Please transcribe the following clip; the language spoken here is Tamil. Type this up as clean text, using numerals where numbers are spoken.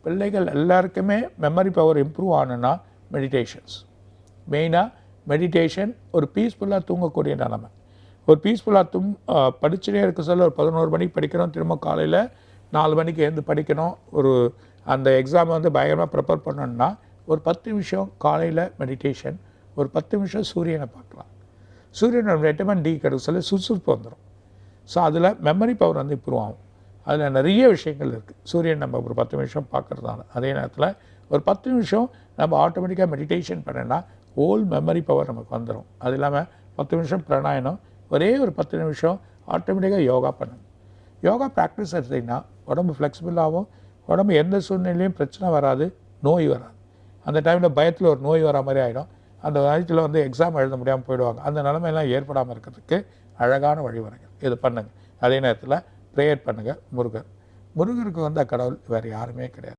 பிள்ளைகள் எல்லாருக்குமே மெமரி பவர் இம்ப்ரூவ் ஆகணுன்னா மெடிடேஷன்ஸ். மெயினாக மெடிடேஷன், ஒரு பீஸ்ஃபுல்லாக தூங்கக்கூடிய நிலமை. ஒரு பீஸ்ஃபுல்லாக படிச்சுட்டே இருக்க சொல்ல ஒரு 11 மணிக்கு படிக்கணும், திரும்ப காலையில் 4 மணிக்கு எழுந்து படிக்கணும், ஒரு அந்த எக்ஸாமை வந்து பயங்கரமாக ப்ரிப்பேர் பண்ணணுன்னா ஒரு 10 நிமிஷம் காலையில் மெடிடேஷன், ஒரு 10 நிமிஷம் சூரியனை பார்க்கலாம். சூரியனோட விட்டமின் டி கிடைக்க சொல்ல சுறுசுறுப்பு வந்துடும். ஸோ அதில் மெமரி பவர் வந்து இம்ப்ரூவ் ஆகும். அதில் நிறைய விஷயங்கள் இருக்குது. சூரியன் நம்ம ஒரு 10 நிமிஷம் பார்க்குறதால, அதே நேரத்தில் ஒரு 10 நிமிஷம் நம்ம ஆட்டோமேட்டிக்காக மெடிடேஷன் பண்ணோன்னா ஹோல் மெமரி பவர் நமக்கு வந்துடும். அது இல்லாமல் 10 நிமிஷம் பிராணாயணம், ஒரே ஒரு 10 நிமிஷம் ஆட்டோமேட்டிக்காக யோகா பண்ணணும். யோகா ப்ராக்டிஸ் எடுத்திங்கன்னா உடம்பு ஃப்ளெக்சிபிளாகவும், உடம்பு எந்த சூழ்நிலையும் பிரச்சனை வராது, நோய் வராது. அந்த டைமில் பயத்தில் ஒரு நோய் வரா மாதிரி ஆகிடும். அந்த வயதில் வந்து எக்ஸாம் எழுத முடியாமல் போயிடுவாங்க. அந்த நிலைமையெல்லாம் ஏற்படாமல் இருக்கிறதுக்கு அழகான வழிமுறைகள் இது பண்ணுங்கள். அதே நேரத்தில் ப்ரேயர் பண்ணுங்கள். முருகருக்கு வந்து கடவுள் வேறு யாருமே கிடையாது.